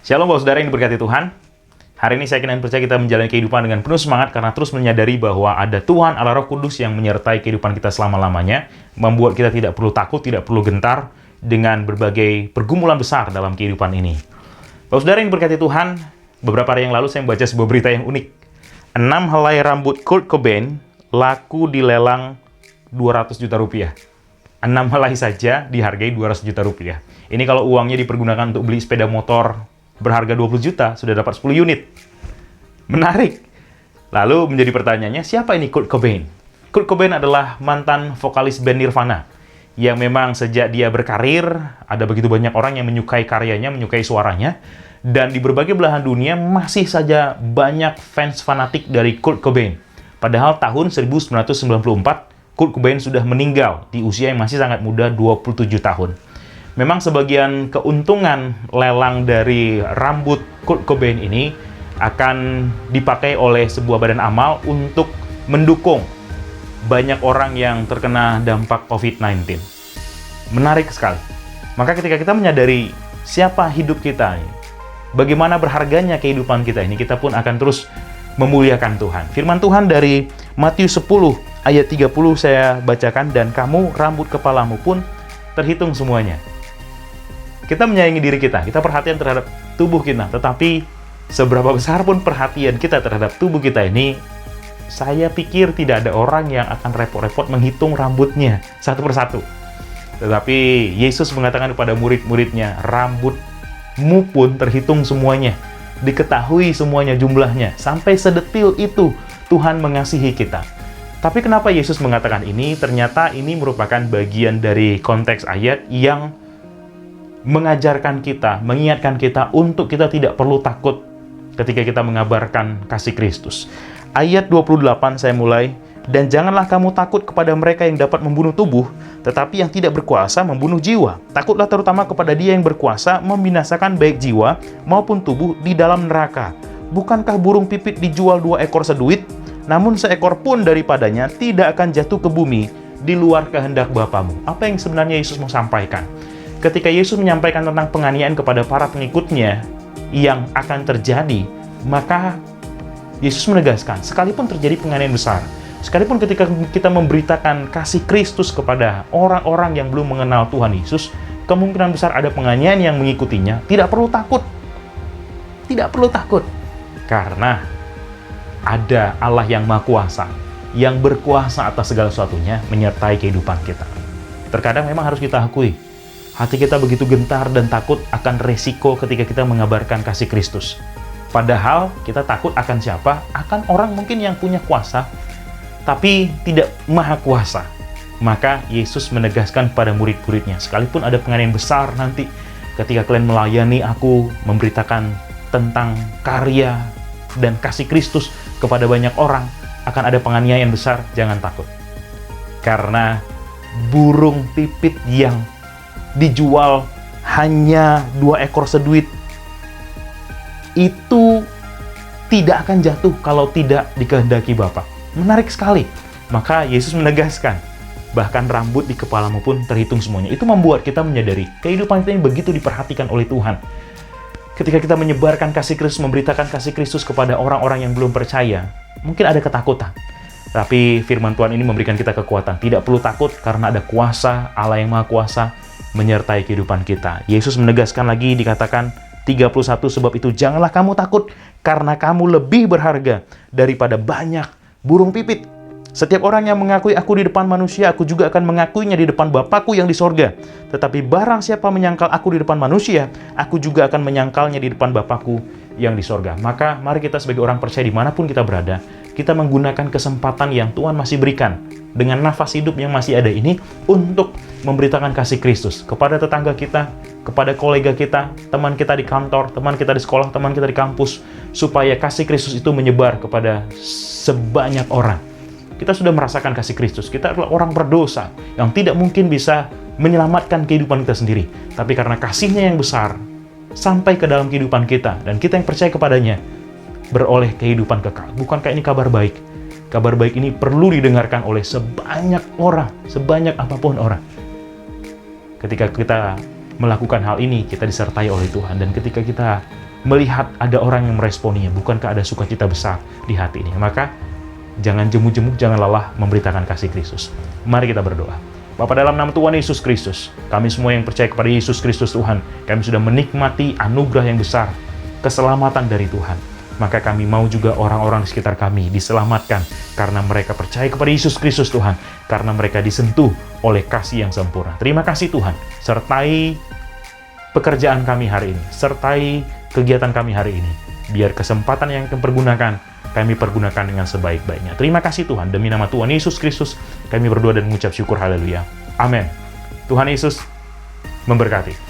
Shalom Bapak Saudara yang diberkati Tuhan. Hari ini saya yakin dan percaya kita menjalani kehidupan dengan penuh semangat karena terus menyadari bahwa ada Tuhan Allah Roh Kudus yang menyertai kehidupan kita selama-lamanya, membuat kita tidak perlu takut, tidak perlu gentar dengan berbagai pergumulan besar dalam kehidupan ini. Bapak Saudara yang diberkati Tuhan, beberapa hari yang lalu saya membaca sebuah berita yang unik. 6 helai rambut Kurt Cobain laku dilelang 200 juta rupiah. 6 helai saja dihargai 200 juta rupiah. Ini kalau uangnya dipergunakan untuk beli sepeda motor berharga 20 juta, sudah dapat 10 unit. Menarik. Lalu menjadi pertanyaannya, siapa ini Kurt Cobain? Kurt Cobain adalah mantan vokalis band Nirvana, yang memang sejak dia berkarir, ada begitu banyak orang yang menyukai karyanya, menyukai suaranya, dan di berbagai belahan dunia masih saja banyak fans fanatik dari Kurt Cobain. Padahal tahun 1994, Kurt Cobain sudah meninggal di usia yang masih sangat muda, 27 tahun. Memang sebagian keuntungan lelang dari rambut Kurt Cobain ini akan dipakai oleh sebuah badan amal untuk mendukung banyak orang yang terkena dampak COVID-19. Menarik sekali. Maka ketika kita menyadari siapa hidup kita, bagaimana berharganya kehidupan kita ini, kita pun akan terus memuliakan Tuhan. Firman Tuhan dari Matius 10 ayat 30 saya bacakan, dan kamu rambut kepalamu pun terhitung semuanya. Kita menyayangi diri kita perhatian terhadap tubuh kita, tetapi seberapa besar pun perhatian kita terhadap tubuh kita ini, saya pikir tidak ada orang yang akan repot-repot menghitung rambutnya satu persatu. Tetapi Yesus mengatakan kepada murid-muridnya, rambutmu pun terhitung semuanya, diketahui semuanya jumlahnya, sampai sedetil itu Tuhan mengasihi kita. Tapi kenapa Yesus mengatakan ini? Ternyata ini merupakan bagian dari konteks ayat yang mengajarkan kita, mengingatkan kita untuk kita tidak perlu takut ketika kita mengabarkan kasih Kristus. Ayat 28 saya mulai, dan janganlah kamu takut kepada mereka yang dapat membunuh tubuh, tetapi yang tidak berkuasa membunuh jiwa. Takutlah terutama kepada Dia yang berkuasa membinasakan baik jiwa maupun tubuh di dalam neraka. Bukankah burung pipit dijual 2 ekor seduit? Namun seekor pun daripadanya tidak akan jatuh ke bumi di luar kehendak Bapamu. Apa yang sebenarnya Yesus mau sampaikan? Ketika Yesus menyampaikan tentang penganiayaan kepada para pengikutnya yang akan terjadi, maka Yesus menegaskan, sekalipun terjadi penganiayaan besar, sekalipun ketika kita memberitakan kasih Kristus kepada orang-orang yang belum mengenal Tuhan Yesus, kemungkinan besar ada penganiayaan yang mengikutinya, tidak perlu takut. Tidak perlu takut. Karena ada Allah yang Maha Kuasa, yang berkuasa atas segala sesuatunya, menyertai kehidupan kita. Terkadang memang harus kita akui, hati kita begitu gentar dan takut akan resiko ketika kita mengabarkan kasih Kristus. Padahal kita takut akan siapa? Akan orang mungkin yang punya kuasa, tapi tidak maha kuasa. Maka Yesus menegaskan pada murid-muridnya, sekalipun ada penganiayaan besar nanti, ketika kalian melayani aku, memberitakan tentang karya dan kasih Kristus kepada banyak orang, akan ada penganiayaan besar, jangan takut. Karena burung pipit yang dijual hanya 2 ekor seduit itu tidak akan jatuh kalau tidak dikehendaki Bapa. Menarik sekali. Maka Yesus menegaskan, bahkan rambut di kepalamu pun terhitung semuanya. Itu membuat kita menyadari kehidupan kita yang begitu diperhatikan oleh Tuhan. Ketika kita menyebarkan kasih Kristus, memberitakan kasih Kristus kepada orang-orang yang belum percaya, mungkin ada ketakutan. Tapi firman Tuhan ini memberikan kita kekuatan. Tidak perlu takut karena ada kuasa Allah yang Maha Kuasa menyertai kehidupan kita. Yesus menegaskan lagi, dikatakan 31, sebab itu janganlah kamu takut, karena kamu lebih berharga daripada banyak burung pipit. Setiap orang yang mengakui aku di depan manusia, aku juga akan mengakuinya di depan Bapakku yang di sorga. Tetapi barang siapa menyangkal aku di depan manusia, aku juga akan menyangkalnya di depan Bapakku yang di sorga. Maka mari kita sebagai orang percaya dimanapun kita berada, kita menggunakan kesempatan yang Tuhan masih berikan dengan nafas hidup yang masih ada ini untuk memberitakan kasih Kristus kepada tetangga kita, kepada kolega kita, teman kita di kantor, teman kita di sekolah, teman kita di kampus, supaya kasih Kristus itu menyebar kepada sebanyak orang. Kita sudah merasakan kasih Kristus. Kita adalah orang berdosa yang tidak mungkin bisa menyelamatkan kehidupan kita sendiri. Tapi karena kasih-Nya yang besar sampai ke dalam kehidupan kita, dan kita yang percaya kepadanya, beroleh kehidupan kekal. Bukankah ini kabar baik? Kabar baik ini perlu didengarkan oleh sebanyak orang, sebanyak apapun orang. Ketika kita melakukan hal ini, kita disertai oleh Tuhan. Dan ketika kita melihat ada orang yang meresponinya, bukankah ada sukacita besar di hati ini? Maka jangan jemu-jemu, jangan lelah memberitakan kasih Kristus. Mari kita berdoa. Bapa, dalam nama Tuhan Yesus Kristus, kami semua yang percaya kepada Yesus Kristus Tuhan, kami sudah menikmati anugerah yang besar, keselamatan dari Tuhan. Maka kami mau juga orang-orang di sekitar kami diselamatkan karena mereka percaya kepada Yesus Kristus Tuhan, karena mereka disentuh oleh kasih yang sempurna. Terima kasih Tuhan, sertai pekerjaan kami hari ini, sertai kegiatan kami hari ini. Biar kesempatan yang kami pergunakan dengan sebaik-baiknya. Terima kasih Tuhan, demi nama Tuhan Yesus Kristus, kami berdoa dan mengucap syukur, haleluya. Amin. Tuhan Yesus memberkati.